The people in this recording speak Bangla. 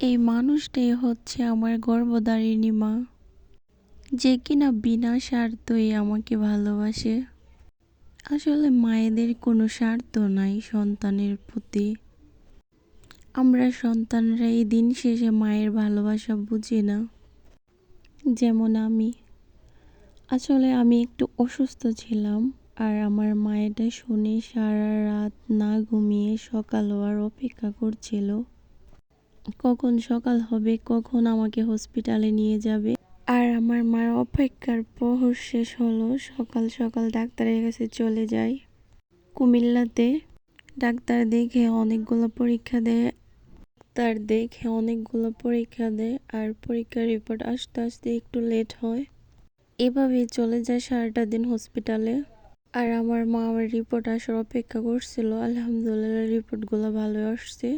এই মানুষটাই হচ্ছে আমার গর্ভধারিণী মা, যে কিনা বিনা স্বার্থই আমাকে ভালোবাসে। আসলে মায়েদের কোনো স্বার্থ নাই সন্তানের প্রতি। আমরা সন্তানরা এই দিন শেষে মায়ের ভালোবাসা বুঝি না। যেমন আসলে আমি একটু অসুস্থ ছিলাম, আর আমার মা এটা শুনে সারা রাত না ঘুমিয়ে সকাল হওয়ার অপেক্ষা করছিল। কখন সকাল হবে, কখন আমাকে হসপিটালে নিয়ে যাবে। আর আমার মার অপেক্ষার প্রহর শেষ হলো, সকাল সকাল ডাক্তারের কাছে চলে যাই কুমিল্লাতে। ডাক্তার দেখে অনেকগুলো পরীক্ষা দেয় আর পরীক্ষার রিপোর্ট আসতে আসতে একটু লেট হয়। এভাবেই চলে যায় সারাটা দিন হসপিটালে। আর আমার মা আমার রিপোর্ট আসার অপেক্ষা করছিল। আলহামদুলিল্লাহ রিপোর্টগুলো ভালো আসছে।